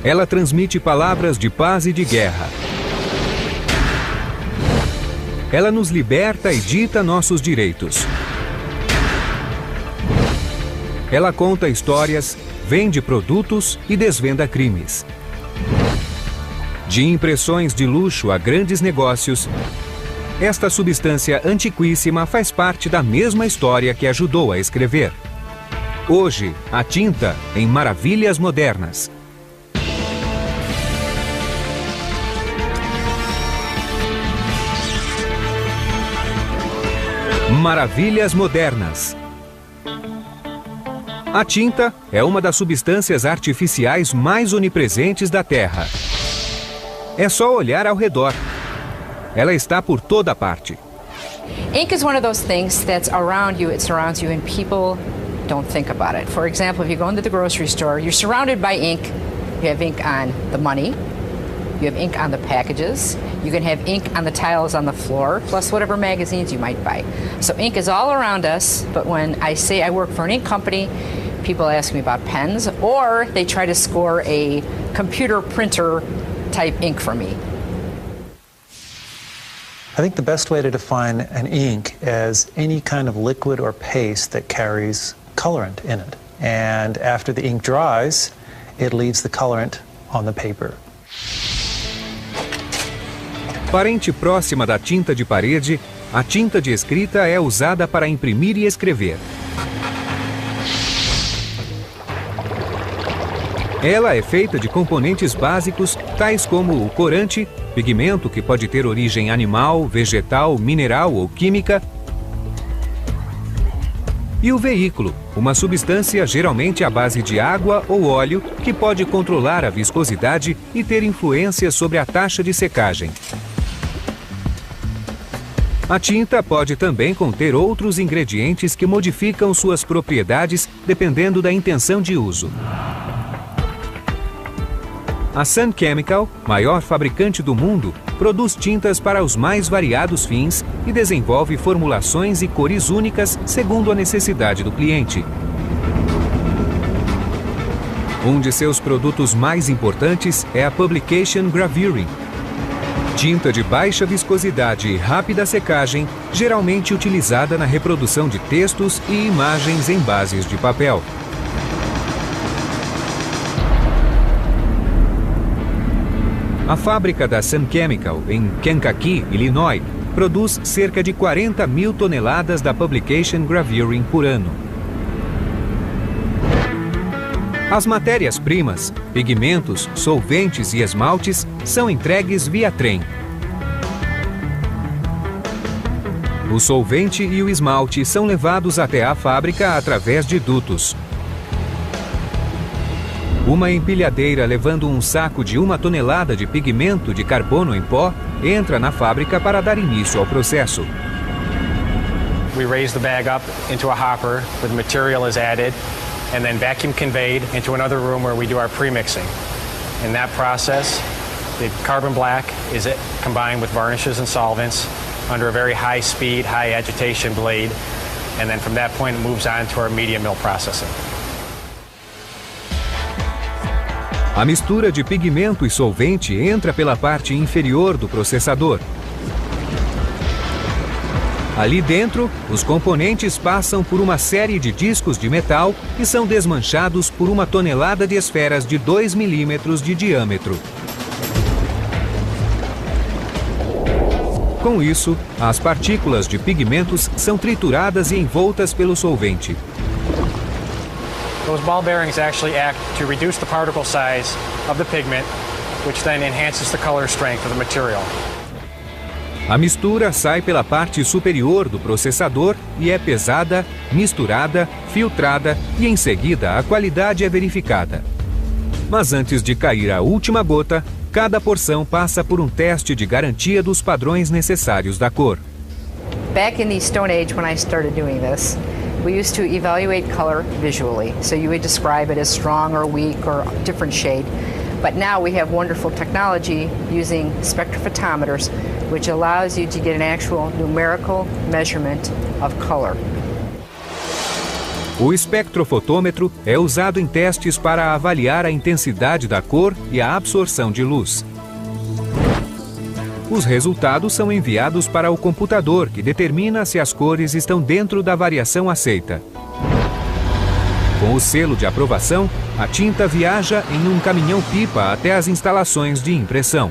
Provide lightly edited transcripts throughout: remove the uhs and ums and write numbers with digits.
Ela transmite palavras de paz e de guerra. Ela nos liberta e dita nossos direitos. Ela conta histórias, vende produtos e desvenda crimes. De impressões de luxo a grandes negócios, esta substância antiquíssima faz parte da mesma história que ajudou a escrever. Hoje, a tinta em Maravilhas Modernas. Maravilhas Modernas. A tinta é uma das substâncias artificiais mais onipresentes da Terra. É só olhar ao redor. Ela está por toda parte. Ink is one of those things that's around you, it surrounds you, and people don't think about it. For example, if you go into the grocery store, you're surrounded by ink. You have ink on the money, you have ink on the packages, you can have ink on the tiles on the floor, plus whatever magazines you might buy. So ink is all around us, but when I say I work for an ink company, people ask me about pens, or they try to score a computer printer type ink for me. I think the best way to define an ink is any kind of liquid or paste that carries colorant in it. And after the ink dries, it leaves the colorant on the paper. Parente próxima da tinta de parede, a tinta de escrita é usada para imprimir e escrever. Ela é feita de componentes básicos, tais como o corante, pigmento que pode ter origem animal, vegetal, mineral ou química, e o veículo, uma substância geralmente à base de água ou óleo que pode controlar a viscosidade e ter influência sobre a taxa de secagem. A tinta pode também conter outros ingredientes que modificam suas propriedades dependendo da intenção de uso. A Sun Chemical, maior fabricante do mundo, produz tintas para os mais variados fins e desenvolve formulações e cores únicas segundo a necessidade do cliente. Um de seus produtos mais importantes é a Publication Gravuring. Tinta de baixa viscosidade e rápida secagem, geralmente utilizada na reprodução de textos e imagens em bases de papel. A fábrica da Sun Chemical, em Kankakee, Illinois, produz cerca de 40 mil toneladas da Publication Gravuring por ano. As matérias-primas, pigmentos, solventes e esmaltes são entregues via trem. O solvente e o esmalte são levados até a fábrica através de dutos. Uma empilhadeira levando um saco de 1 tonelada de pigmento de carbono em pó entra na fábrica para dar início ao processo. We raise the bag up into a hopper where the material is added and then vacuum conveyed into another room where we do our pre-mixing. In that process, the carbon black is combined with varnishes and solvents under a very high speed, high agitation blade, and then from that point it moves on to our media mill processing. A mistura de pigmento e solvente entra pela parte inferior do processador. Ali dentro, os componentes passam por uma série de discos de metal e são desmanchados por 1 tonelada de esferas de 2 milímetros de diâmetro. Com isso, as partículas de pigmentos são trituradas e envoltas pelo solvente. Those ball bearings actually act to reduce the particle size of the pigment, which then enhances the color strength of the material. A mistura sai pela parte superior do processador e é pesada, misturada, filtrada e em seguida a qualidade é verificada. Mas antes de cair a última gota, cada porção passa por um teste de garantia dos padrões necessários da cor. Back in the Stone Age when I started doing this, we used to evaluate color visually. So you would describe it as strong or weak or different shade. But now we have wonderful technology using spectrophotometers, which allows you to get an actual numerical measurement of color. O espectrofotômetro é usado em testes para avaliar a intensidade da cor e a absorção de luz. Os resultados são enviados para o computador, que determina se as cores estão dentro da variação aceita. Com o selo de aprovação, a tinta viaja em um caminhão-pipa até as instalações de impressão.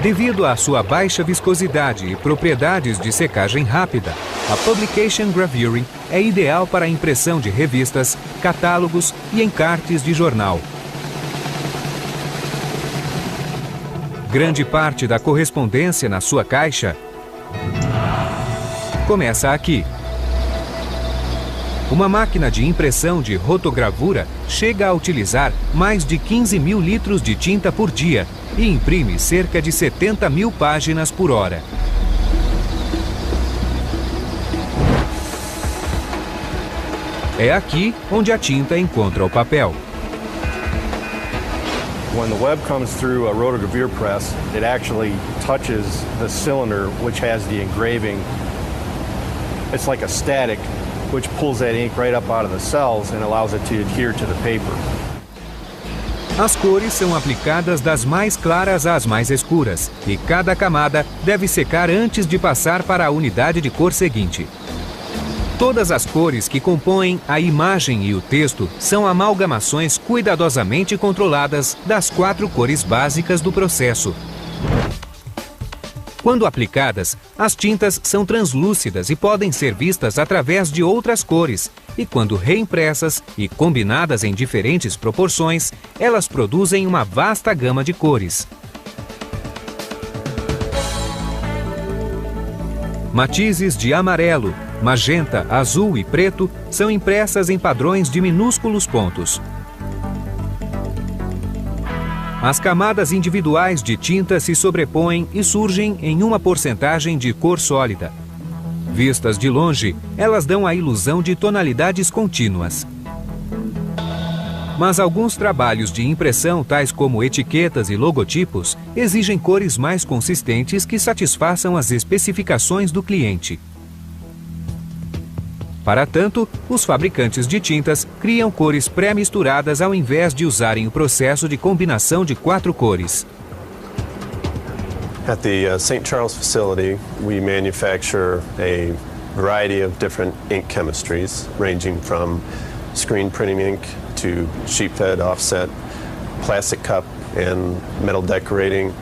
Devido à sua baixa viscosidade e propriedades de secagem rápida, a Publication Gravuring é ideal para a impressão de revistas, catálogos e encartes de jornal. Grande parte da correspondência na sua caixa começa aqui. Uma máquina de impressão de rotogravura chega a utilizar mais de 15.000 litros de tinta por dia e imprime cerca de 70.000 páginas por hora. É aqui onde a tinta encontra o papel. When the web comes through a rotogravure press, it actually touches the cylinder which has the engraving. It's like a static, which pulls that ink right up out of the cells and allows it to adhere to the paper. As cores são aplicadas das mais claras às mais escuras, e cada camada deve secar antes de passar para a unidade de cor seguinte. Todas as cores que compõem a imagem e o texto são amalgamações cuidadosamente controladas das 4 cores básicas do processo. Quando aplicadas, as tintas são translúcidas e podem ser vistas através de outras cores, e quando reimpressas e combinadas em diferentes proporções, elas produzem uma vasta gama de cores. Matizes de amarelo, magenta, azul e preto são impressas em padrões de minúsculos pontos. As camadas individuais de tinta se sobrepõem e surgem em uma porcentagem de cor sólida. Vistas de longe, elas dão a ilusão de tonalidades contínuas. Mas alguns trabalhos de impressão, tais como etiquetas e logotipos, exigem cores mais consistentes que satisfaçam as especificações do cliente. Para tanto, os fabricantes de tintas criam cores pré-misturadas ao invés de usarem o processo de combinação de 4 cores. At the St. Charles facility, we manufacture a variety of different ink chemistries, ranging from screen printing ink to sheet fed, offset, plastic cup, and metal decorating.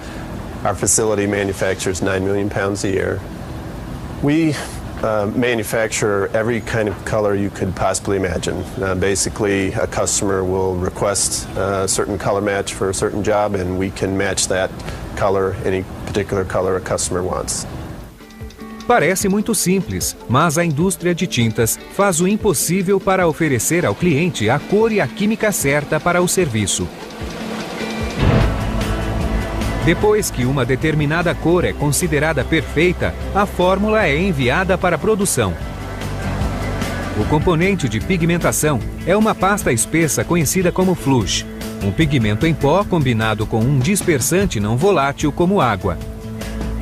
Our facility manufactures 9 million pounds a year. We manufacture every kind of color you could possibly imagine. Basically, a customer will request a certain color match for a certain job, and we can match that color, any particular color a customer wants. Parece muito simples, mas a indústria de tintas faz o impossível para oferecer ao cliente a cor e a química certa para o serviço. Depois que uma determinada cor é considerada perfeita, a fórmula é enviada para a produção. O componente de pigmentação é uma pasta espessa conhecida como flush, um pigmento em pó combinado com um dispersante não volátil como água.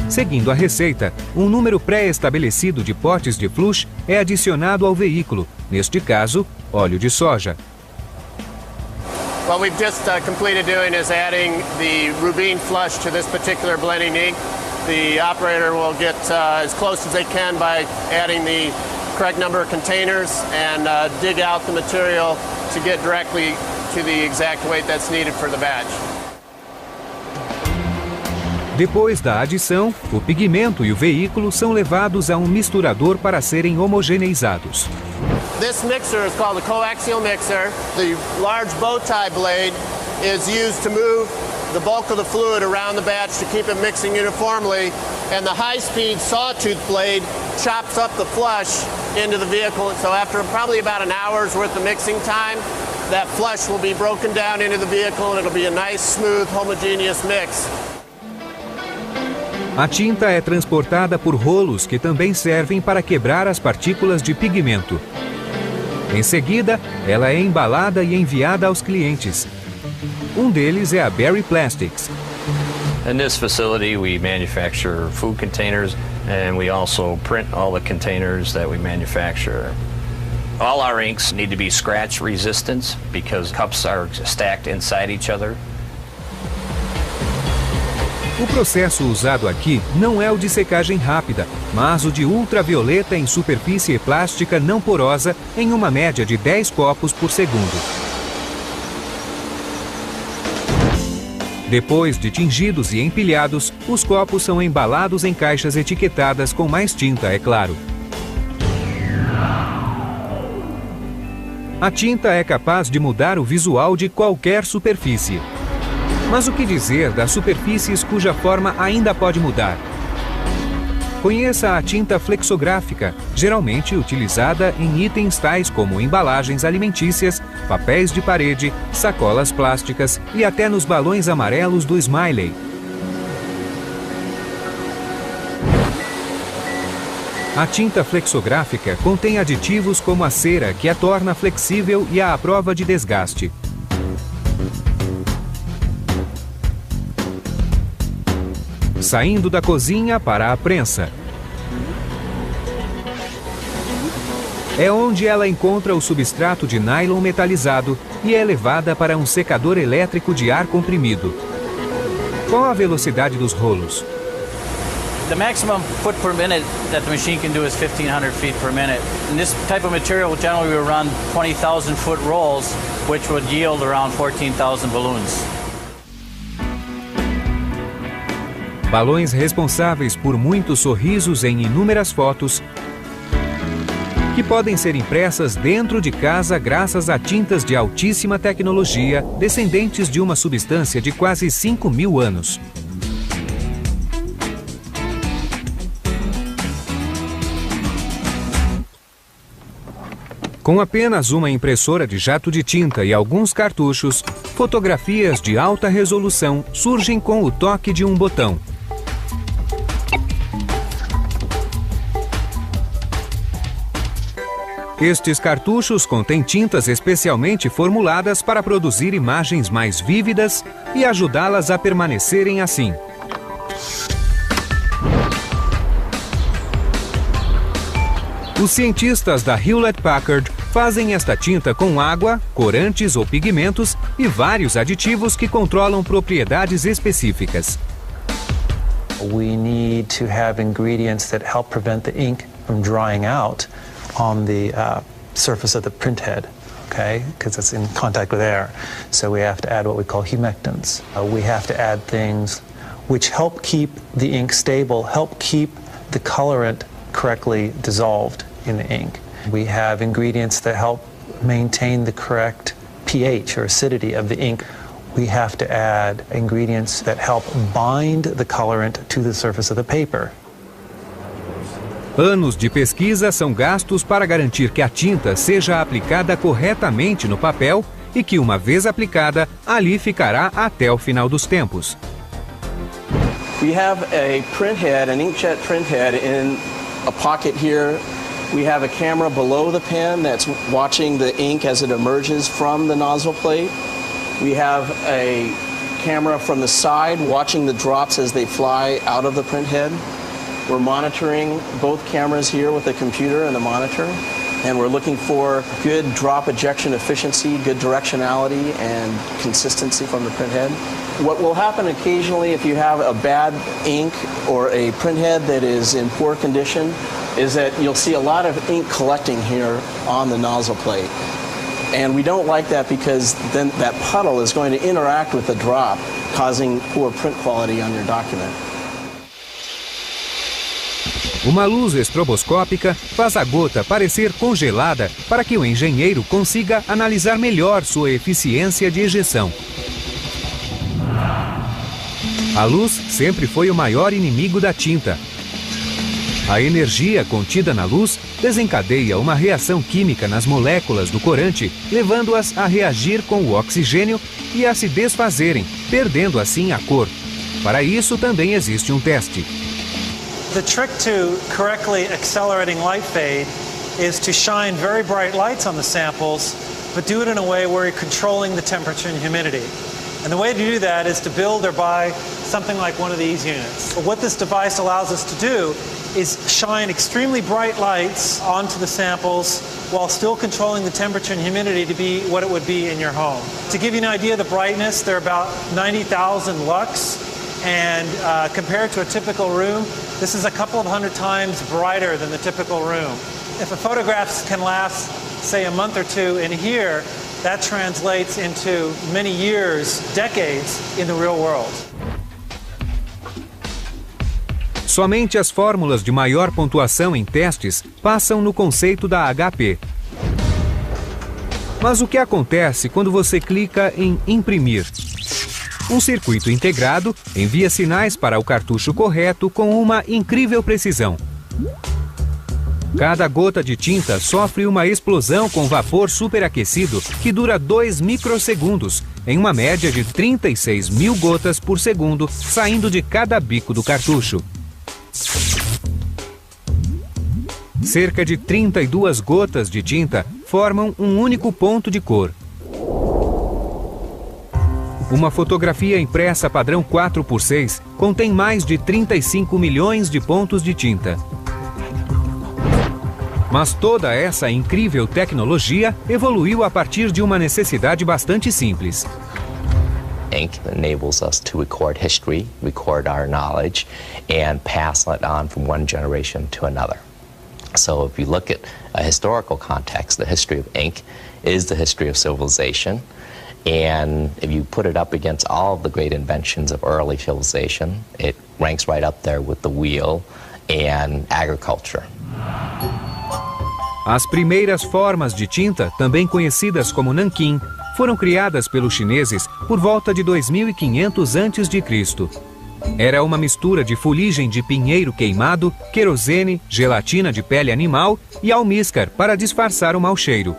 Seguindo a receita, um número pré-estabelecido de potes de flush é adicionado ao veículo, neste caso, óleo de soja. What we've just completed doing is adding the Rubin flush to this particular blending ink. The operator will get as close as they can by adding the correct number of containers and dig out the material to get directly to the exact weight that's needed for the batch. Depois da adição, o pigmento e o veículo são levados a um misturador para serem homogeneizados. This mixer is called a coaxial mixer. The large bow tie blade is used to move the bulk of the fluid around the batch to keep it mixing uniformly, and the high-speed sawtooth blade chops up the flush into the vehicle. So after probably about an hour's worth of mixing time, that flush will be broken down into the vehicle and it'll be a nice, smooth, homogeneous mix. A tinta é transportada por rolos que também servem para quebrar as partículas de pigmento. Em seguida, ela é embalada e enviada aos clientes. Um deles é a Berry Plastics. In this facility, we manufacture food containers, and we also print all the containers that we manufacture. All our inks need to be scratch resistant because cups are stacked inside each other. O processo usado aqui não é o de secagem rápida, mas o de ultravioleta em superfície plástica não porosa em uma média de 10 copos por segundo. Depois de tingidos e empilhados, os copos são embalados em caixas etiquetadas com mais tinta, é claro. A tinta é capaz de mudar o visual de qualquer superfície. Mas o que dizer das superfícies cuja forma ainda pode mudar? Conheça a tinta flexográfica, geralmente utilizada em itens tais como embalagens alimentícias, papéis de parede, sacolas plásticas e até nos balões amarelos do Smiley. A tinta flexográfica contém aditivos como a cera, que a torna flexível e à prova de desgaste. Saindo da cozinha para a prensa. É onde ela encontra o substrato de nylon metalizado e é levada para um secador elétrico de ar comprimido. Qual a velocidade dos rolos? The maximum foot per minute that the machine can do is 1,500 feet per minute. And this type of material generally will run 20,000 foot rolls, which would yield around 14,000 balloons. Balões responsáveis por muitos sorrisos em inúmeras fotos, que podem ser impressas dentro de casa graças a tintas de altíssima tecnologia, descendentes de uma substância de quase 5.000 anos. Com apenas uma impressora de jato de tinta e alguns cartuchos, fotografias de alta resolução surgem com o toque de um botão. Estes cartuchos contêm tintas especialmente formuladas para produzir imagens mais vívidas e ajudá-las a permanecerem assim. Os cientistas da Hewlett-Packard fazem esta tinta com água, corantes ou pigmentos e vários aditivos que controlam propriedades específicas. We need to have ingredients that help prevent the ink from drying out on the surface of the printhead, okay, because it's in contact with air. So we have to add what we call humectants. We have to add things which help keep the ink stable, help keep the colorant correctly dissolved in the ink. We have ingredients that help maintain the correct pH or acidity of the ink. We have to add ingredients that help bind the colorant to the surface of the paper. Anos de pesquisa são gastos para garantir que a tinta seja aplicada corretamente no papel e que, uma vez aplicada, ali ficará até o final dos tempos. We have a printhead, an inkjet printhead in a pocket here. We have a camera below the pen that's watching the ink as it emerges from the nozzle plate. We have a camera from the side watching the drops as they fly out of the printhead. We're monitoring both cameras here with the computer and the monitor, and we're looking for good drop ejection efficiency, good directionality, and consistency from the printhead. What will happen occasionally if you have a bad ink or a printhead that is in poor condition is that you'll see a lot of ink collecting here on the nozzle plate. And we don't like that because then that puddle is going to interact with the drop, causing poor print quality on your document. Uma luz estroboscópica faz a gota parecer congelada para que o engenheiro consiga analisar melhor sua eficiência de ejeção. A luz sempre foi o maior inimigo da tinta. A energia contida na luz desencadeia uma reação química nas moléculas do corante, levando-as a reagir com o oxigênio e a se desfazerem, perdendo assim a cor. Para isso também existe um teste. The trick to correctly accelerating light fade is to shine very bright lights on the samples, but do it in a way where you're controlling the temperature and humidity. And the way to do that is to build or buy something like one of these units. What this device allows us to do is shine extremely bright lights onto the samples while still controlling the temperature and humidity to be what it would be in your home. To give you an idea of the brightness, they're about 90,000 lux, and compared to a typical room, this is a couple of hundred times brighter than the typical room. If a photograph can last, say, a month or two in here, that translates into many years, decades in the real world. Somente as fórmulas de maior pontuação em testes passam no conceito da HP. Mas o que acontece quando você clica em imprimir? Um circuito integrado envia sinais para o cartucho correto com uma incrível precisão. Cada gota de tinta sofre uma explosão com vapor superaquecido que dura 2 microsegundos, em uma média de 36 mil gotas por segundo saindo de cada bico do cartucho. Cerca de 32 gotas de tinta formam um único ponto de cor. Uma fotografia impressa padrão 4x6 contém mais de 35 milhões de pontos de tinta. Mas toda essa incrível tecnologia evoluiu a partir de uma necessidade bastante simples. Ink enables us to record history, record our knowledge, and pass it on from one generation to another. So if you look at a historical context, the history of ink is the history of civilization. And if you put it up against all of the great inventions of early civilization, it ranks right up there with the wheel and agriculture. As primeiras formas de tinta, também conhecidas como nanquim, foram criadas pelos chineses por volta de 2500 a.C. Era uma mistura de fuligem de pinheiro queimado, querosene, gelatina de pele animal e almíscar para disfarçar o mau cheiro.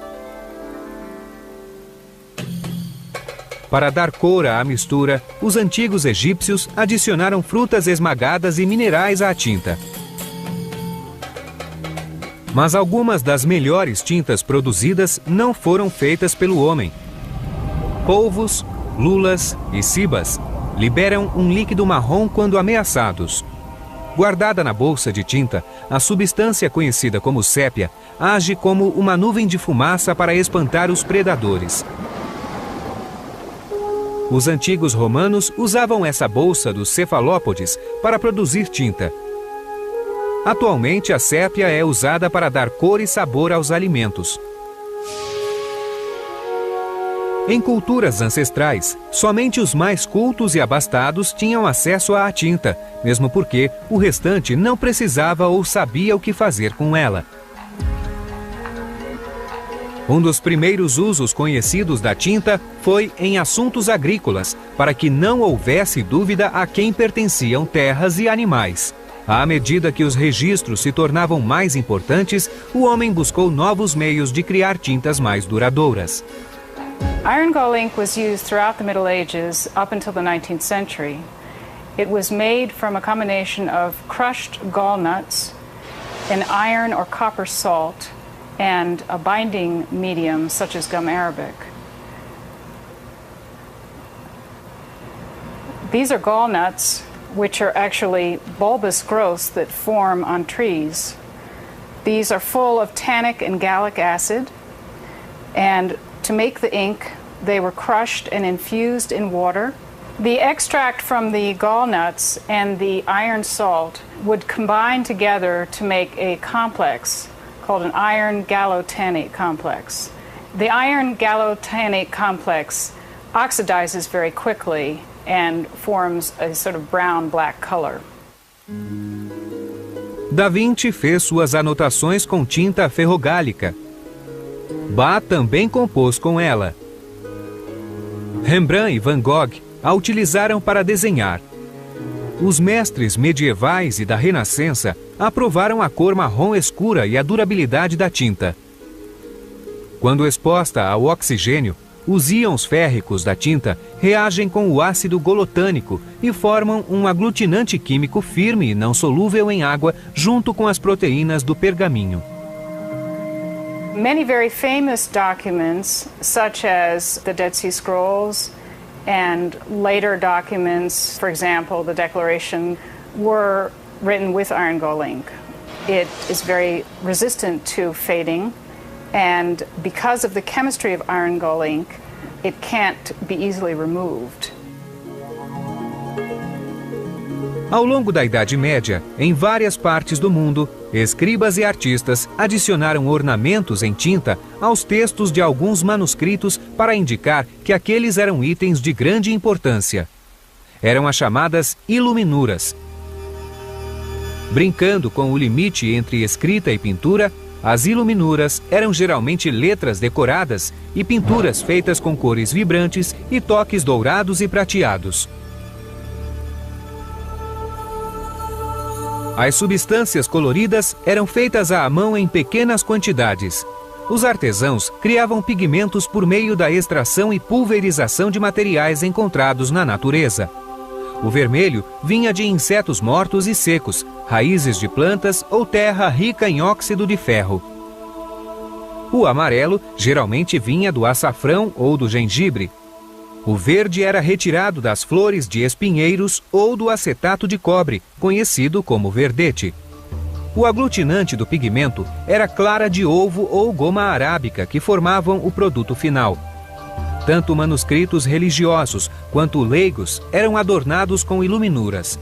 Para dar cor à mistura, os antigos egípcios adicionaram frutas esmagadas e minerais à tinta. Mas algumas das melhores tintas produzidas não foram feitas pelo homem. Polvos, lulas e cibas liberam um líquido marrom quando ameaçados. Guardada na bolsa de tinta, a substância conhecida como sépia age como uma nuvem de fumaça para espantar os predadores. Os antigos romanos usavam essa bolsa dos cefalópodes para produzir tinta. Atualmente, a sépia é usada para dar cor e sabor aos alimentos. Em culturas ancestrais, somente os mais cultos e abastados tinham acesso à tinta, mesmo porque o restante não precisava ou sabia o que fazer com ela. Um dos primeiros usos conhecidos da tinta foi em assuntos agrícolas, para que não houvesse dúvida a quem pertenciam terras e animais. À medida que os registros se tornavam mais importantes, o homem buscou novos meios de criar tintas mais duradouras. Iron gall ink was used throughout the Middle Ages up until the 19th century. It was made from a combination of crushed gall nuts, an iron or copper salt, and a binding medium such as gum arabic. These are gall nuts, which are actually bulbous growths that form on trees. These are full of tannic and gallic acid, and to make the ink, they were crushed and infused in water. The extract from the gall nuts and the iron salt would combine together to make a complex called an iron gallotannate complex. The iron gallotannate complex oxidizes very quickly and forms a sort of brown-black color. Da Vinci fez suas anotações com tinta ferrogálica. Bach também compôs com ela. Rembrandt e Van Gogh a utilizaram para desenhar. Os mestres medievais e da Renascença aprovaram a cor marrom escura e a durabilidade da tinta. Quando exposta ao oxigênio, os íons férricos da tinta reagem com o ácido golotânico e formam um aglutinante químico firme e não solúvel em água junto com as proteínas do pergaminho. Many very famous documents, such as the Dead Sea Scrolls And later documents, for example, the Declaration, were written with iron gall ink. It is very resistant to fading, and because of the chemistry of iron gall ink, it can't be easily removed. Ao longo da Idade Média, em várias partes do mundo, escribas e artistas adicionaram ornamentos em tinta aos textos de alguns manuscritos para indicar que aqueles eram itens de grande importância. Eram as chamadas iluminuras. Brincando com o limite entre escrita e pintura, as iluminuras eram geralmente letras decoradas e pinturas feitas com cores vibrantes e toques dourados e prateados. As substâncias coloridas eram feitas à mão em pequenas quantidades. Os artesãos criavam pigmentos por meio da extração e pulverização de materiais encontrados na natureza. O vermelho vinha de insetos mortos e secos, raízes de plantas ou terra rica em óxido de ferro. O amarelo geralmente vinha do açafrão ou do gengibre. O verde era retirado das flores de espinheiros ou do acetato de cobre, conhecido como verdete. O aglutinante do pigmento era clara de ovo ou goma arábica, que formavam o produto final. Tanto manuscritos religiosos quanto leigos eram adornados com iluminuras.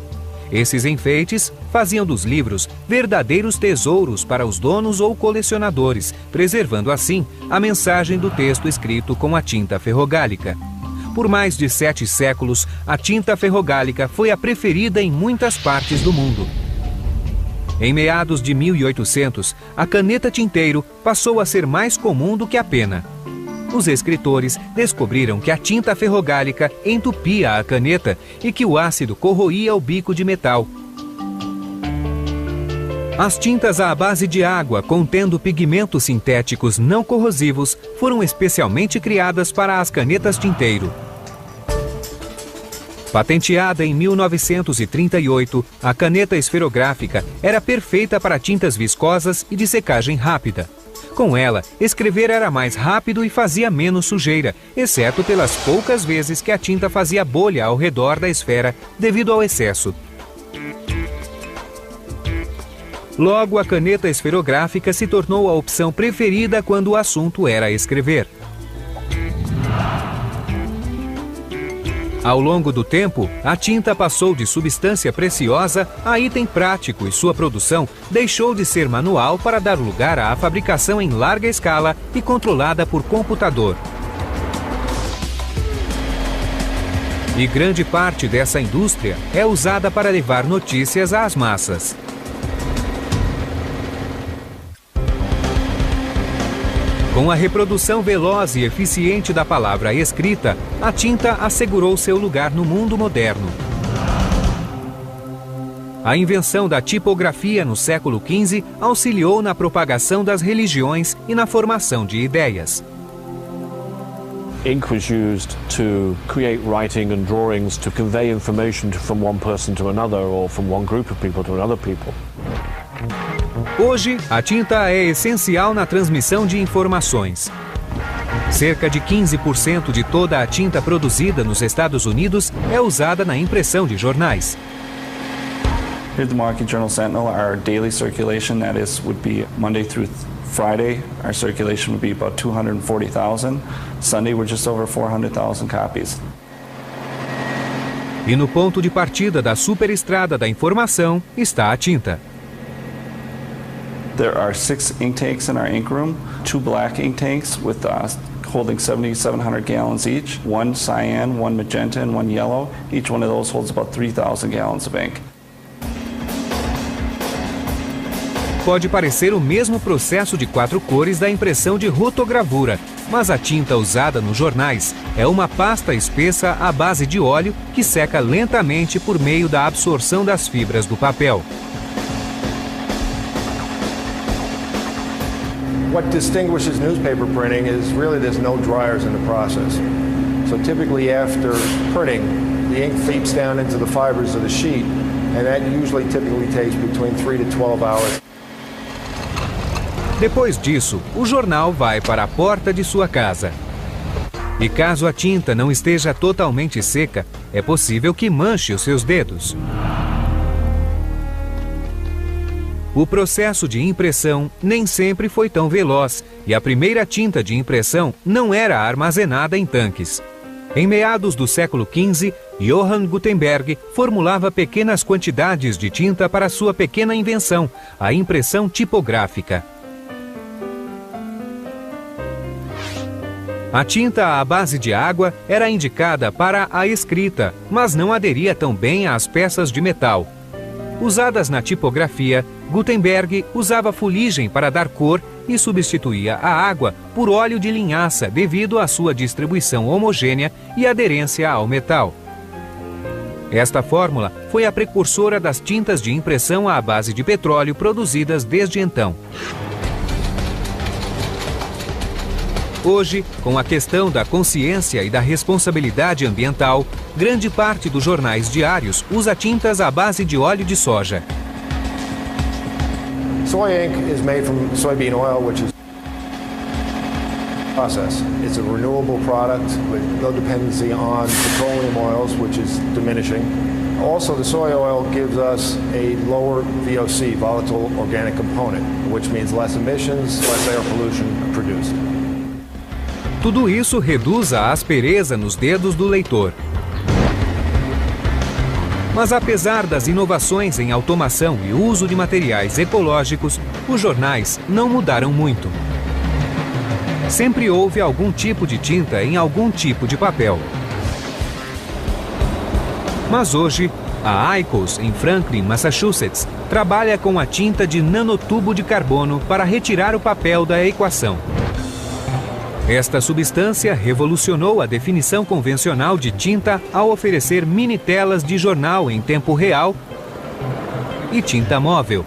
Esses enfeites faziam dos livros verdadeiros tesouros para os donos ou colecionadores, preservando assim a mensagem do texto escrito com a tinta ferrogálica. Por mais de 7 séculos, a tinta ferrogálica foi a preferida em muitas partes do mundo. Em meados de 1800, a caneta tinteiro passou a ser mais comum do que a pena. Os escritores descobriram que a tinta ferrogálica entupia a caneta e que o ácido corroía o bico de metal. As tintas à base de água, contendo pigmentos sintéticos não corrosivos, foram especialmente criadas para as canetas tinteiro. Patenteada em 1938, a caneta esferográfica era perfeita para tintas viscosas e de secagem rápida. Com ela, escrever era mais rápido e fazia menos sujeira, exceto pelas poucas vezes que a tinta fazia bolha ao redor da esfera devido ao excesso. Logo, a caneta esferográfica se tornou a opção preferida quando o assunto era escrever. Ao longo do tempo, a tinta passou de substância preciosa a item prático e sua produção deixou de ser manual para dar lugar à fabricação em larga escala e controlada por computador. E grande parte dessa indústria é usada para levar notícias às massas. Com a reprodução veloz e eficiente da palavra escrita, a tinta assegurou seu lugar no mundo moderno. A invenção da tipografia no século XV auxiliou na propagação das religiões e na formação de ideias. Ink was used to create writing and drawings to convey information from one person to another or from one group of people to another people. Hoje, a tinta é essencial na transmissão de informações. Cerca de 15% de toda a tinta produzida nos Estados Unidos é usada na impressão de jornais. Here at the Milwaukee Journal Sentinel, our daily circulation, that is, would be Monday through Friday. Our circulation would be about 240,000. Sunday, we're just over 400,000 copies. E no ponto de partida da superestrada da informação está a tinta. There are 6 ink tanks in our ink room, 2 black ink tanks with holding 7,700 gallons each, 1 cyan, 1 magenta, and 1 yellow. Each one of those holds about 3,000 gallons of ink. Pode parecer o mesmo processo de 4 cores da impressão de rotogravura, mas a tinta usada nos jornais é uma pasta espessa à base de óleo que seca lentamente por meio da absorção das fibras do papel. What distinguishes newspaper printing is really there's no dryers in the process. So typically after printing, the ink seeps down into the fibers of the sheet, and that typically takes between 3 to 12 hours. Depois disso, o jornal vai para a porta de sua casa. E caso a tinta não esteja totalmente seca, é possível que manche os seus dedos. O processo de impressão nem sempre foi tão veloz e a primeira tinta de impressão não era armazenada em tanques. Em meados do século XV, Johann Gutenberg formulava pequenas quantidades de tinta para sua pequena invenção, a impressão tipográfica. A tinta à base de água era indicada para a escrita, mas não aderia tão bem às peças de metal. Usadas na tipografia, Gutenberg usava fuligem para dar cor e substituía a água por óleo de linhaça devido à sua distribuição homogênea e aderência ao metal. Esta fórmula foi a precursora das tintas de impressão à base de petróleo produzidas desde então. Hoje, com a questão da consciência e da responsabilidade ambiental, grande parte dos jornais diários usa tintas à base de óleo de soja. Soy ink is made from soybean oil, which is process. It's a renewable product with no dependency on petroleum oils, which is diminishing. Also, the soy oil gives us a lower VOC, volatile organic component, which means less emissions, less air pollution produced. Tudo isso reduz a aspereza nos dedos do leitor. Mas apesar das inovações em automação e uso de materiais ecológicos, os jornais não mudaram muito. Sempre houve algum tipo de tinta em algum tipo de papel. Mas hoje, a ICOS, em Franklin, Massachusetts, trabalha com a tinta de nanotubo de carbono para retirar o papel da equação. Esta substância revolucionou a definição convencional de tinta ao oferecer mini telas de jornal em tempo real e tinta móvel.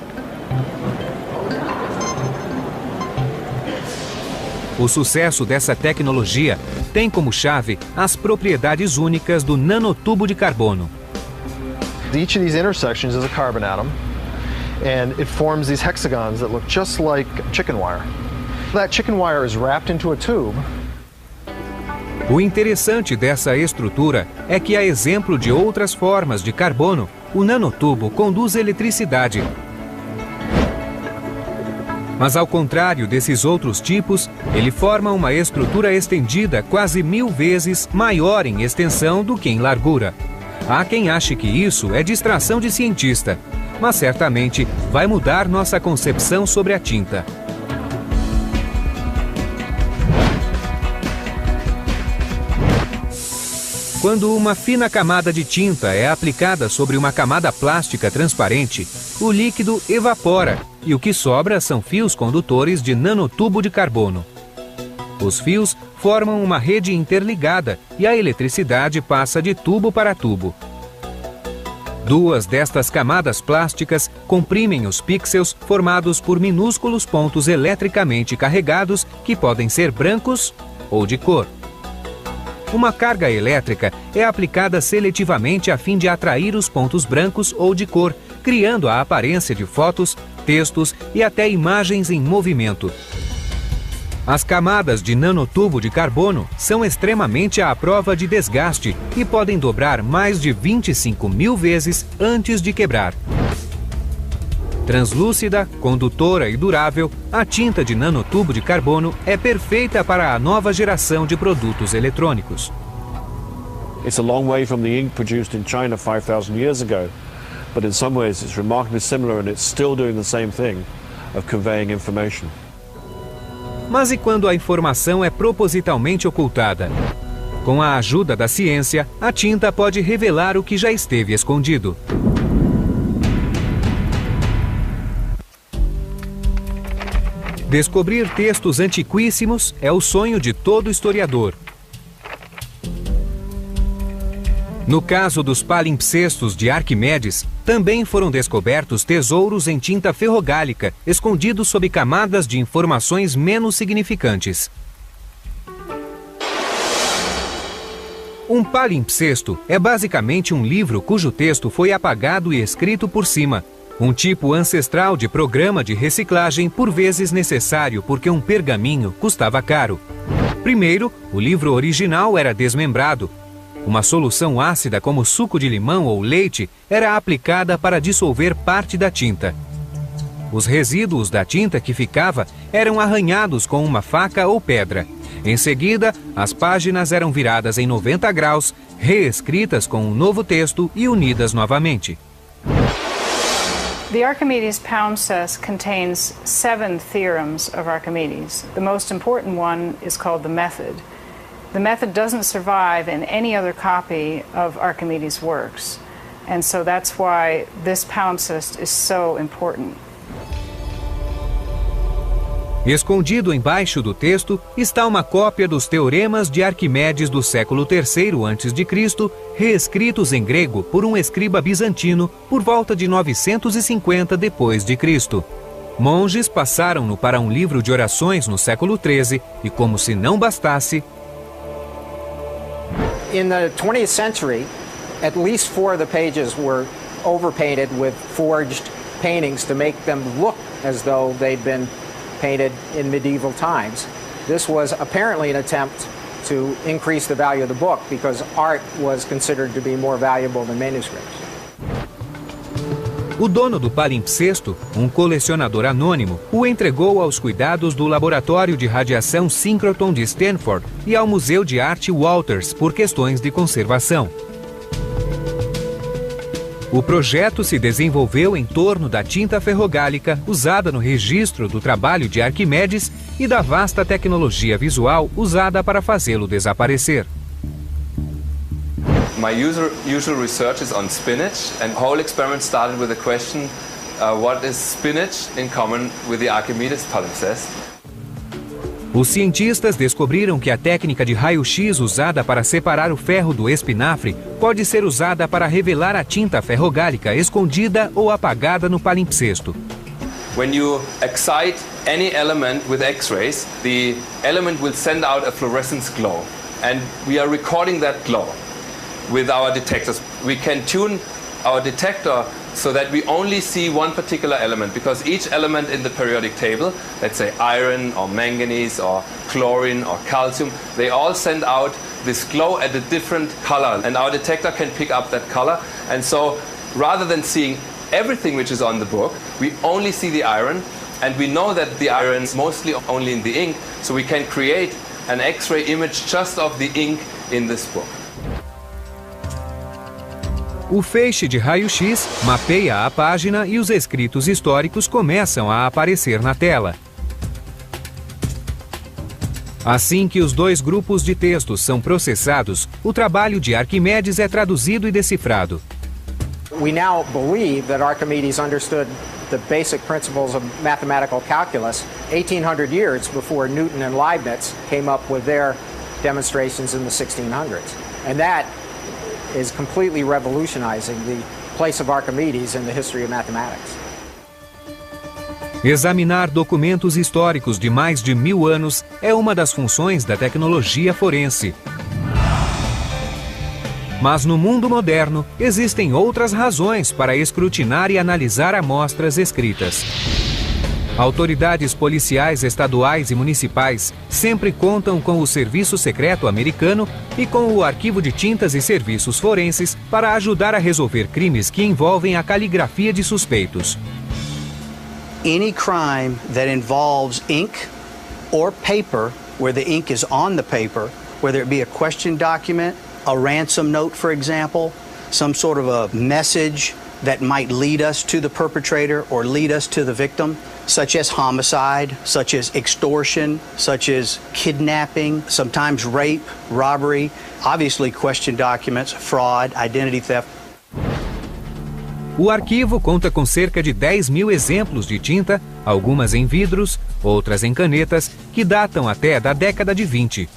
O sucesso dessa tecnologia tem como chave as propriedades únicas do nanotubo de carbono. Each of these intersections is a carbon atom, and it forms these hexagons that look just like chicken wire. That chicken wire is wrapped into a tube. O interessante dessa estrutura é que, a exemplo de outras formas de carbono, o nanotubo conduz eletricidade. Mas, ao contrário desses outros tipos, ele forma uma estrutura estendida quase 1000 vezes maior em extensão do que em largura. Há quem ache que isso é distração de cientista, mas certamente vai mudar nossa concepção sobre a tinta. Quando uma fina camada de tinta é aplicada sobre uma camada plástica transparente, o líquido evapora e o que sobra são fios condutores de nanotubo de carbono. Os fios formam uma rede interligada e a eletricidade passa de tubo para tubo. Duas destas camadas plásticas comprimem os pixels formados por minúsculos pontos eletricamente carregados que podem ser brancos ou de cor. Uma carga elétrica é aplicada seletivamente a fim de atrair os pontos brancos ou de cor, criando a aparência de fotos, textos e até imagens em movimento. As camadas de nanotubo de carbono são extremamente à prova de desgaste e podem dobrar mais de 25.000 vezes antes de quebrar. Translúcida, condutora e durável, a tinta de nanotubo de carbono é perfeita para a nova geração de produtos eletrônicos. It's a long way from the ink produced in China 5,000 years ago, but in some ways it's remarkably similar and it's still doing the same thing of conveying information. Mas e quando a informação é propositalmente ocultada? Com a ajuda da ciência, a tinta pode revelar o que já esteve escondido. Descobrir textos antiquíssimos é o sonho de todo historiador. No caso dos palimpsestos de Arquimedes, também foram descobertos tesouros em tinta ferrogálica, escondidos sob camadas de informações menos significantes. Um palimpsesto é basicamente um livro cujo texto foi apagado e escrito por cima. Um tipo ancestral de programa de reciclagem, por vezes necessário porque um pergaminho custava caro. Primeiro, o livro original era desmembrado. Uma solução ácida como suco de limão ou leite era aplicada para dissolver parte da tinta. Os resíduos da tinta que ficava eram arranhados com uma faca ou pedra. Em seguida, as páginas eram viradas em 90 graus, reescritas com um novo texto e unidas novamente. The Archimedes palimpsest contains 7 theorems of Archimedes. The most important one is called the method. The method doesn't survive in any other copy of Archimedes' works, and so that's why this palimpsest is so important. Escondido embaixo do texto está uma cópia dos teoremas de Arquimedes do século III a.C., reescritos em grego por um escriba bizantino por volta de 950 d.C. Monges passaram-no para um livro de orações no século XIII e, como se não bastasse, in the 20th century, at least 4 of the pages were overpainted with forged paintings to make them look as though they'd been painted in medieval times. This was apparently an attempt to increase the value of the book because art was considered to be more valuable than manuscripts. O dono do palimpsesto, um colecionador anônimo, o entregou aos cuidados do Laboratório de Radiação Synchrotron de Stanford e ao Museu de Arte Walters por questões de conservação. O projeto se desenvolveu em torno da tinta ferrogálica usada no registro do trabalho de Arquimedes e da vasta tecnologia visual usada para fazê-lo desaparecer. My usual research is on spinach, and the whole experiment started with the question, what is spinach in common with the Archimedes palimpsest? Os cientistas descobriram que a técnica de raio-x usada para separar o ferro do espinafre pode ser usada para revelar a tinta ferrogálica escondida ou apagada no palimpsesto. When you excite any element with X-rays, the element will send out a fluorescence glow, and we are recording that glow with our detectors. We can tune our detector so that we only see one particular element, because each element in the periodic table, let's say iron or manganese or chlorine or calcium, they all send out this glow at a different color, and our detector can pick up that color. And so rather than seeing everything which is on the book, we only see the iron, and we know that the iron is mostly only in the ink, so we can create an X-ray image just of the ink in this book. O feixe de raio-x mapeia a página e os escritos históricos começam a aparecer na tela. Assim que os 2 grupos de textos são processados, o trabalho de Arquimedes é traduzido e decifrado. We now believe that Archimedes understood the basic principles of mathematical calculus 1800 years before Newton and Leibniz came up with their demonstrations in the 1600s. And that is completely revolutionizing the place of Archimedes in the history of mathematics. Examinar documentos históricos de mais de 1000 anos é uma das funções da tecnologia forense. Mas no mundo moderno, existem outras razões para escrutinar e analisar amostras escritas. Autoridades policiais estaduais e municipais sempre contam com o Serviço Secreto Americano e com o Arquivo de Tintas e Serviços Forenses para ajudar a resolver crimes que envolvem a caligrafia de suspeitos. Any crime that involves ink or paper, where the ink is on the paper, whether it be a question document, a ransom note, for example, some sort of a message that might lead us to the perpetrator or lead us to the victim, such as homicide, such as extortion, such as kidnapping, sometimes rape, robbery, obviously question documents, fraud, identity theft. O arquivo conta com cerca de 10.000 exemplos de tinta, algumas em vidros, outras em canetas, que datam até da década de 20.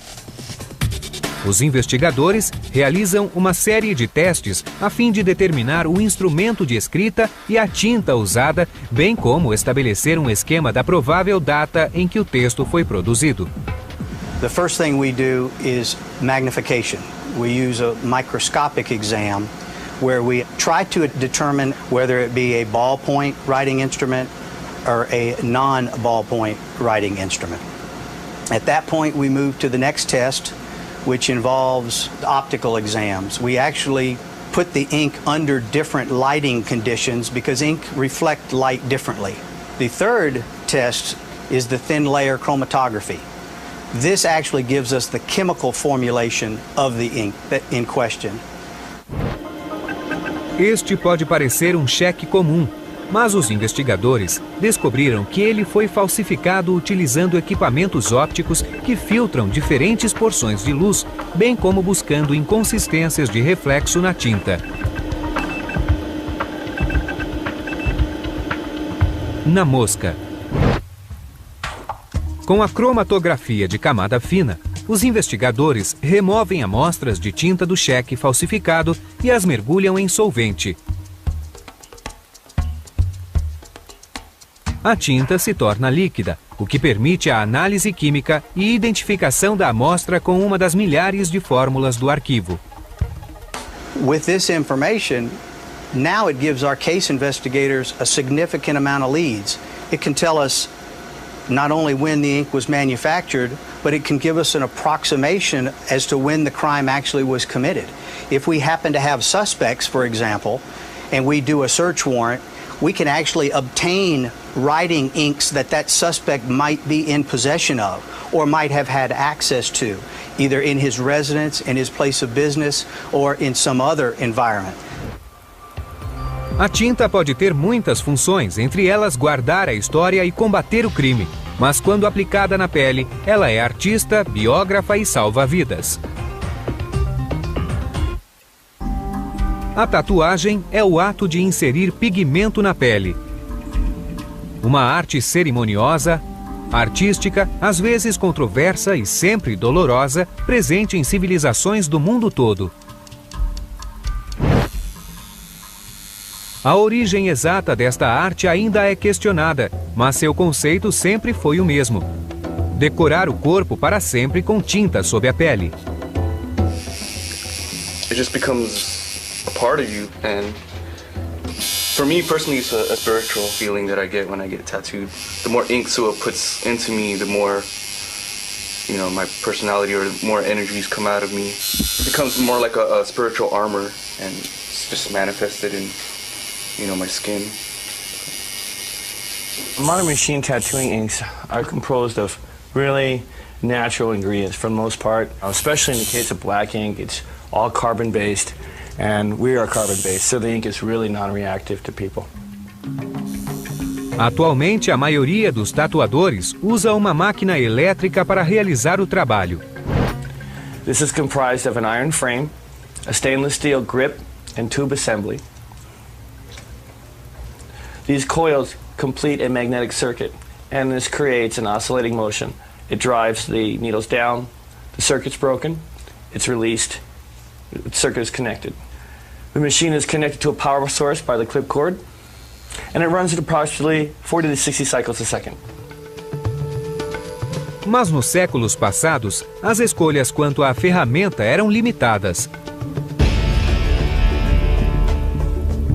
Os investigadores realizam uma série de testes a fim de determinar o instrumento de escrita e a tinta usada, bem como estabelecer um esquema da provável data em que o texto foi produzido. The first thing we do is magnification. We use a microscopic exam where we try to determine whether it be a ballpoint writing instrument or a non-ballpoint writing instrument. At that point, we move to the next test, which involves optical exams. We actually put the ink under different lighting conditions because ink reflects light differently. The third test is the thin layer chromatography. This actually gives us the chemical formulation of the ink in question. Este pode parecer um cheque comum, mas os investigadores descobriram que ele foi falsificado utilizando equipamentos ópticos que filtram diferentes porções de luz, bem como buscando inconsistências de reflexo na tinta. Na mosca. Com a cromatografia de camada fina, os investigadores removem amostras de tinta do cheque falsificado e as mergulham em solvente. A tinta se torna líquida, o que permite a análise química e identificação da amostra com uma das milhares de fórmulas do arquivo. With this information, now it gives our case investigators a significant amount of leads. It can tell us not only when the ink was manufactured, but it can give us an approximation as to when the crime actually was committed. If we happen to have suspects, for example, and we do a search warrant, we can actually obtain writing inks that suspect might be in possession of or might have had access to, either in his residence, in his place of business, or in some other environment. A tinta pode ter muitas funções, entre elas guardar a história e combater o crime. Mas quando aplicada na pele, ela é artista, biógrafa e salva vidas. A tatuagem é o ato de inserir pigmento na pele. Uma arte cerimoniosa, artística, às vezes controversa e sempre dolorosa, presente em civilizações do mundo todo. A origem exata desta arte ainda é questionada, mas seu conceito sempre foi o mesmo: decorar o corpo para sempre com tinta sob a pele. It just becomes a part of you, and for me personally, it's a spiritual feeling that I get when I get tattooed. The more ink Sua puts into me, the more, you know, my personality or more energies come out of me. It becomes more like a spiritual armor, and it's just manifested in, you know, my skin. Modern machine tattooing inks are composed of really natural ingredients for the most part, especially in the case of black ink. It's all carbon-based, and we are carbon-based, so the ink is really non-reactive to people. Atualmente, a maioria dos tatuadores usa uma máquina elétrica para realizar o trabalho. This is comprised of an iron frame, a stainless steel grip, and tube assembly. These coils complete a magnetic circuit, and this creates an oscillating motion. It drives the needles down, the circuit's broken, it's released, the circuit is connected. The machine is connected to a power source by the clip cord, and it runs at approximately 40 to 60 cycles a second. Mas nos séculos passados, as escolhas quanto à ferramenta eram limitadas.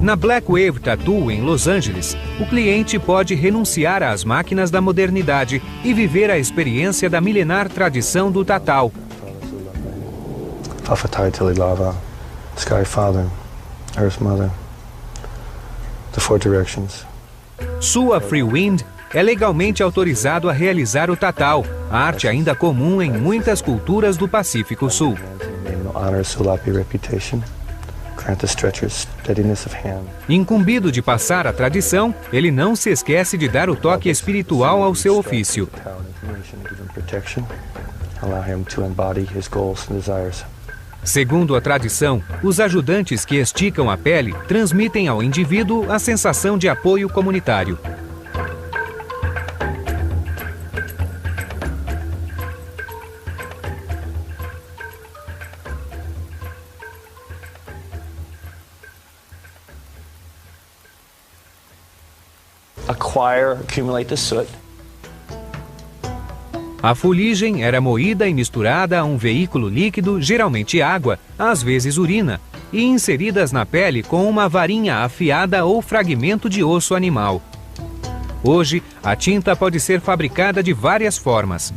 Na Black Wave Tattoo, em Los Angeles, o cliente pode renunciar às máquinas da modernidade e viver a experiência da milenar tradição do tatau. Fafatai Tililava, Sky Father, Earth Mother, the Four Directions. Sua Free Wind é legalmente autorizado a realizar o tatau, arte ainda comum em muitas culturas do Pacífico Sul. Honor Sulapi reputation. Incumbido de passar a tradição, ele não se esquece de dar o toque espiritual ao seu ofício. Segundo a tradição, os ajudantes que esticam a pele transmitem ao indivíduo a sensação de apoio comunitário. Acquire, accumulate the soot. A fuligem era moída e misturada a um veículo líquido, geralmente água, às vezes urina, e inseridas na pele com uma varinha afiada ou fragmento de osso animal. Hoje, a tinta pode ser fabricada de várias formas.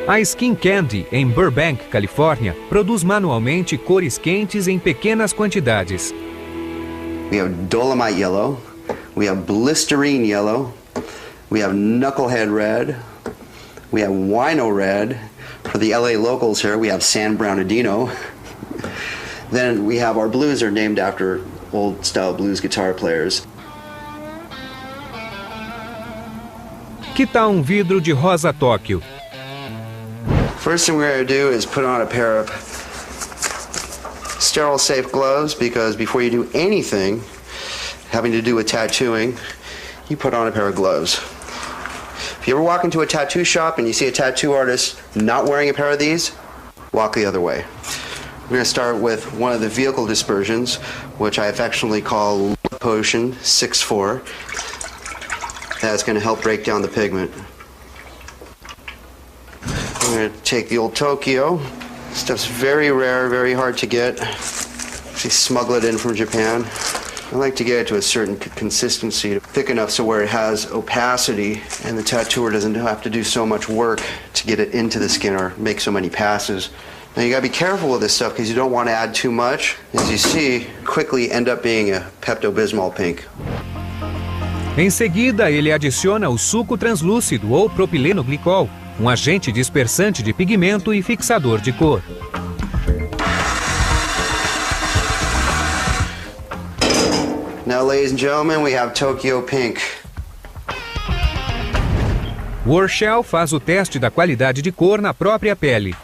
A Skin Candy, em Burbank, Califórnia, produz manualmente cores quentes em pequenas quantidades. We have Dolomite Yellow, we have Blisterine Yellow, we have Knucklehead Red, we have Wino Red. For the LA locals here, we have San Bernardino. Then we have our blues are named after old style blues guitar players. Que tal vidro de rosa Tóquio? First thing we're going to do is put on a pair of sterile safe gloves, because before you do anything having to do with tattooing, you put on a pair of gloves. If you ever walk into a tattoo shop and you see a tattoo artist not wearing a pair of these, walk the other way. We're going to start with one of the vehicle dispersions, which I affectionately call Love Potion 6-4. That's going to help break down the pigment. I'm going to take the old Tokyo. Stuff's very rare, very hard to get. Actually smuggle it in from Japan. I like to get it to a certain consistency, thick enough so where it has opacity and the tattooer doesn't have to do so much work to get it into the skin or make so many passes. Now you gotta be careful with this stuff because you don't want to add too much. As you see, quickly end up being a Pepto-Bismol pink. Em seguida, ele adiciona o suco translúcido ou propileno glicol, um agente dispersante de pigmento e fixador de cor. Now, ladies and gentlemen, we have Tokyo Pink. Warshell faz o teste da qualidade de cor na própria pele.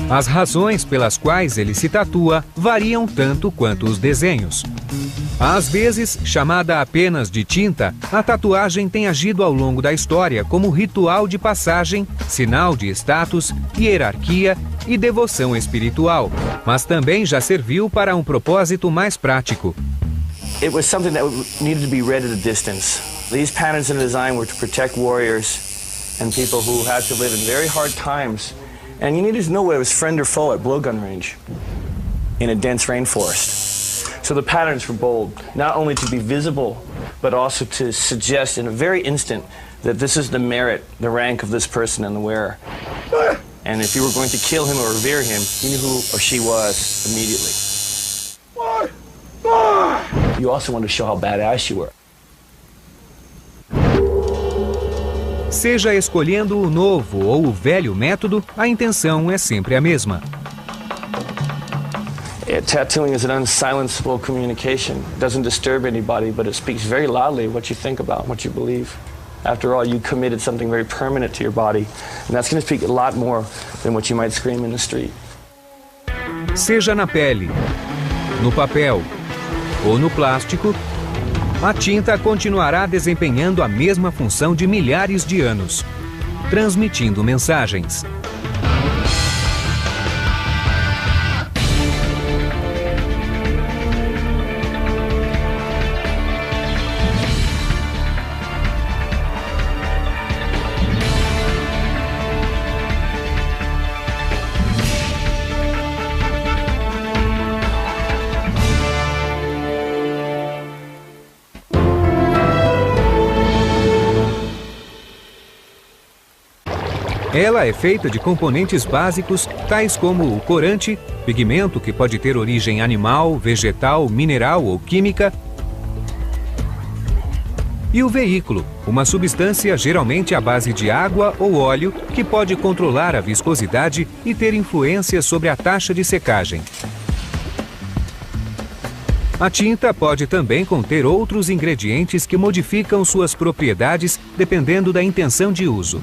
As razões pelas quais ele se tatua variam tanto quanto os desenhos. Às vezes, chamada apenas de tinta, a tatuagem tem agido ao longo da história como ritual de passagem, sinal de status, hierarquia e devoção espiritual, mas também já serviu para um propósito mais prático. It was something that needed to be read at a distance. These patterns in the design were to protect warriors and people who had to live in very hard times. And you needed to know whether it was friend or foe at blowgun range in a dense rainforest. So the patterns were bold, not only to be visible, but also to suggest in a very instant that this is the merit, the rank of this person and the wearer. And if you were going to kill him or revere him, you knew who or she was immediately. You also wanted to show how badass you were. Seja escolhendo o novo ou o velho método, a intenção é sempre a mesma. Tattooing is an unsilenceable communication. It doesn't disturb anybody, but it speaks very loudly what you think about, what you believe. After all, you committed something very permanent to your body, and that's going to speak a lot more than what you might scream in the street. Seja na pele, no papel ou no plástico, a tinta continuará desempenhando a mesma função de milhares de anos, transmitindo mensagens. Ela é feita de componentes básicos, tais como o corante, pigmento que pode ter origem animal, vegetal, mineral ou química, e o veículo, uma substância geralmente à base de água ou óleo que pode controlar a viscosidade e ter influência sobre a taxa de secagem. A tinta pode também conter outros ingredientes que modificam suas propriedades dependendo da intenção de uso.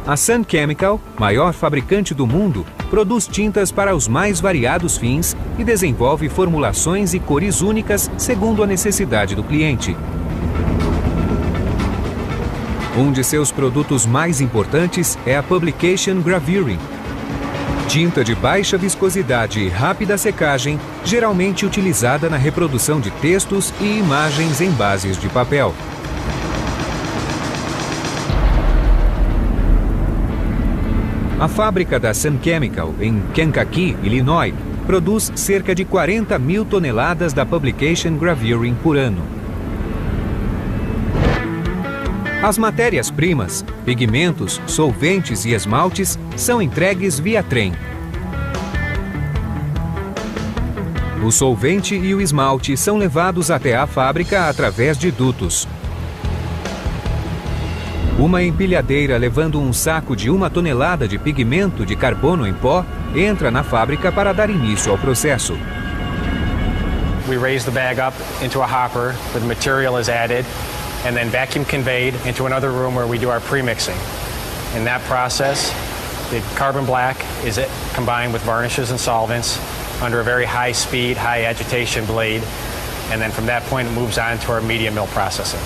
A Sun Chemical, maior fabricante do mundo, produz tintas para os mais variados fins e desenvolve formulações e cores únicas segundo a necessidade do cliente. Um de seus produtos mais importantes é a Publication Gravuring, tinta de baixa viscosidade e rápida secagem, geralmente utilizada na reprodução de textos e imagens em bases de papel. A fábrica da Sun Chemical, em Kankakee, Illinois, produz cerca de 40 mil toneladas da Publication Gravuring por ano. As matérias-primas, pigmentos, solventes e esmaltes são entregues via trem. O solvente e o esmalte são levados até a fábrica através de dutos. Uma empilhadeira levando um saco de 1 tonelada de pigmento de carbono em pó entra na fábrica para dar início ao processo. We raise the bag up into a hopper where the material is added and then vacuum conveyed into another room where we do our pre-mixing. In that process, the carbon black is combined with varnishes and solvents under a very high speed, high agitation blade, and then from that point it moves on to our media mill processing.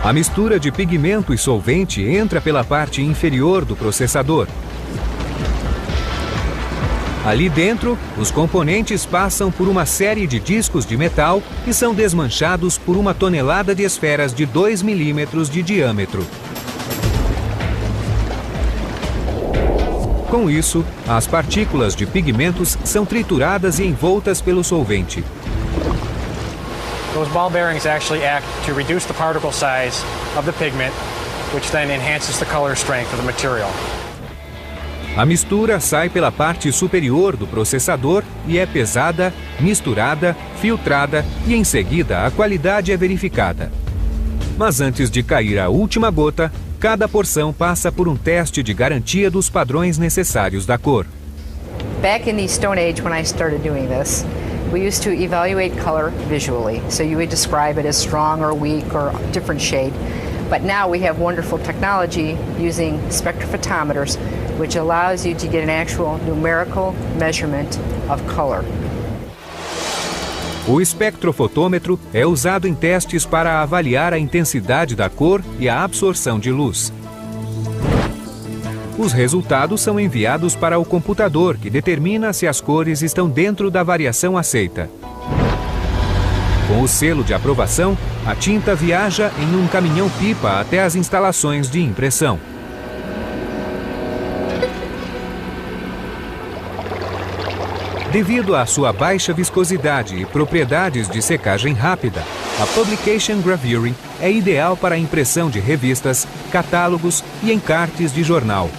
A mistura de pigmento e solvente entra pela parte inferior do processador. Ali dentro, os componentes passam por uma série de discos de metal e são desmanchados por 1 tonelada de esferas de 2 milímetros de diâmetro. Com isso, as partículas de pigmentos são trituradas e envoltas pelo solvente. Those ball bearings actually act to reduce the particle size of the pigment, which then enhances the color strength of the material. A mistura sai pela parte superior do processador e é pesada, misturada, filtrada e em seguida a qualidade é verificada. Mas antes de cair a última gota, cada porção passa por um teste de garantia dos padrões necessários da cor. Back in the Stone Age when I started doing this, we used to evaluate color visually. So you would describe it as strong or weak or different shade. But now we have wonderful technology using spectrophotometers, which allows you to get an actual numerical measurement of color. O espectrofotômetro é usado em testes para avaliar a intensidade da cor e a absorção de luz. Os resultados são enviados para o computador, que determina se as cores estão dentro da variação aceita. Com o selo de aprovação, a tinta viaja em um caminhão-pipa até as instalações de impressão. Devido à sua baixa viscosidade e propriedades de secagem rápida, a Publication Gravure é ideal para a impressão de revistas, catálogos e encartes de jornal.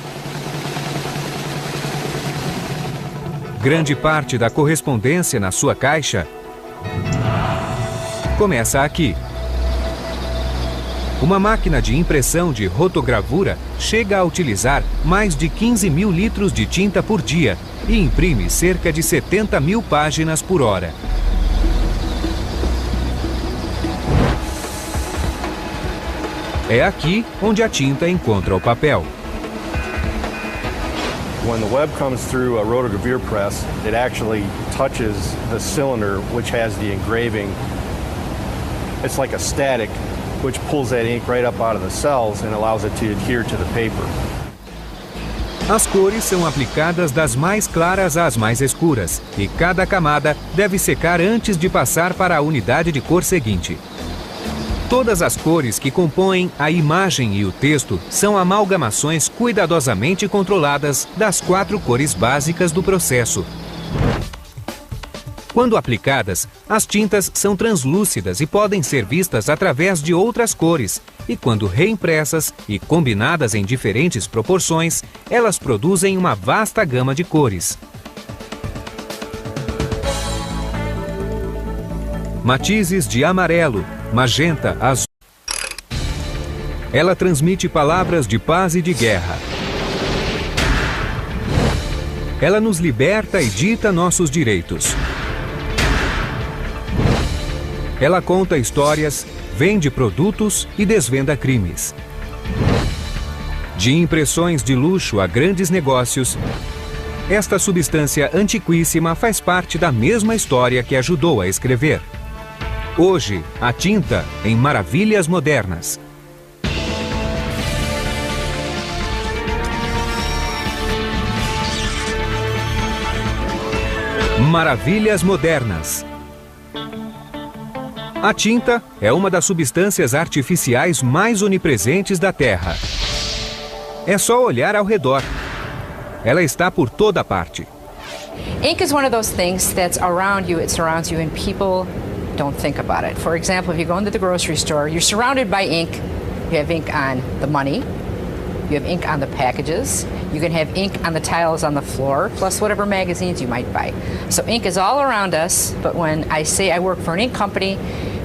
Grande parte da correspondência na sua caixa começa aqui. Uma máquina de impressão de rotogravura chega a utilizar mais de 15 mil litros de tinta por dia e imprime cerca de 70 mil páginas por hora. É aqui onde a tinta encontra o papel. When the web comes through a rotogravure press, it actually touches the cylinder which has the engraving. It's like a static which pulls that ink right up out of the cells and allows it to adhere to the paper. As cores são aplicadas das mais claras às mais escuras, e cada camada deve secar antes de passar para a unidade de cor seguinte. Todas as cores que compõem a imagem e o texto são amalgamações cuidadosamente controladas das 4 cores básicas do processo. Quando aplicadas, as tintas são translúcidas e podem ser vistas através de outras cores, e quando reimpressas e combinadas em diferentes proporções, elas produzem uma vasta gama de cores. Matizes de amarelo, magenta, azul. Ela transmite palavras de paz e de guerra. Ela nos liberta e dita nossos direitos. Ela conta histórias, vende produtos e desvenda crimes. De impressões de luxo a grandes negócios, esta substância antiquíssima faz parte da mesma história que ajudou a escrever. Hoje, a tinta em Maravilhas Modernas. Maravilhas Modernas. A tinta é uma das substâncias artificiais mais onipresentes da Terra. É só olhar ao redor. Ela está por toda parte. Ink is one of those things that's around you. It surrounds you in people, don't think about it. For example, if you go into the grocery store, you're surrounded by ink. You have ink on the money. You have ink on the packages. You can have ink on the tiles on the floor, plus whatever magazines you might buy. So ink is all around us, but when I say I work for an ink company,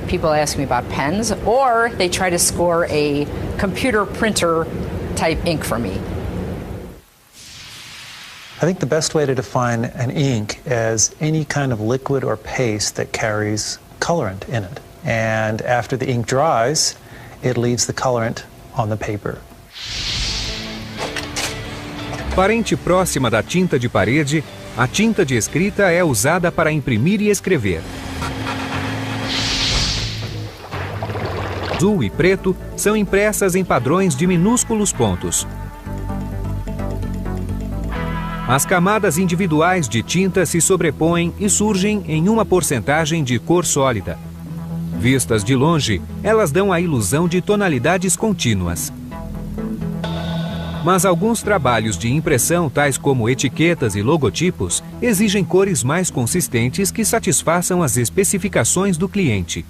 people ask me about pens, or they try to score a computer printer type ink for me. I think the best way to define an ink is any kind of liquid or paste that carries colorant in it. And after the ink dries, it leaves the colorant on the paper. Parente próxima da tinta de parede, a tinta de escrita é usada para imprimir e escrever. Azul e preto são impressas em padrões de minúsculos pontos. As camadas individuais de tinta se sobrepõem e surgem em uma porcentagem de cor sólida. Vistas de longe, elas dão a ilusão de tonalidades contínuas. Mas alguns trabalhos de impressão, tais como etiquetas e logotipos, exigem cores mais consistentes que satisfaçam as especificações do cliente.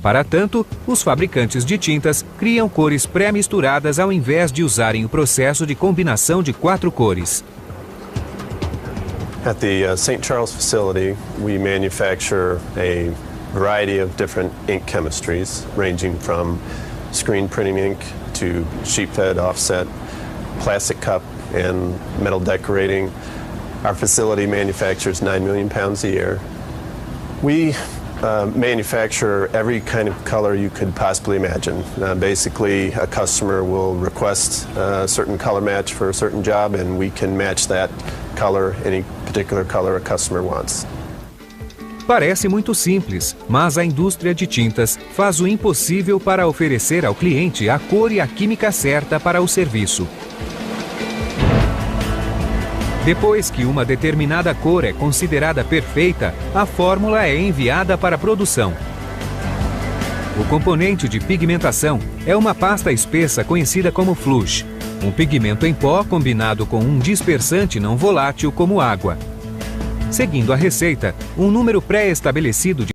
Para tanto, os fabricantes de tintas criam cores pré-misturadas ao invés de usarem o processo de combinação de 4 cores. At the St. Charles facility, we manufacture a variety of different ink chemistries, ranging from screen printing ink to sheet fed offset, plastic cup, and metal decorating. Our facility manufactures 9 million pounds a year. We manufacture every kind of color you could possibly imagine. Basically, a customer will request a certain color match for a certain job, and we can match that color, any particular color a customer wants. Parece muito simples, mas a indústria de tintas faz o impossível para oferecer ao cliente a cor e a química certa para o serviço. Depois que uma determinada cor é considerada perfeita, a fórmula é enviada para a produção. O componente de pigmentação é uma pasta espessa conhecida como flush, um pigmento em pó combinado com um dispersante não volátil como água. Seguindo a receita, um número pré-estabelecido de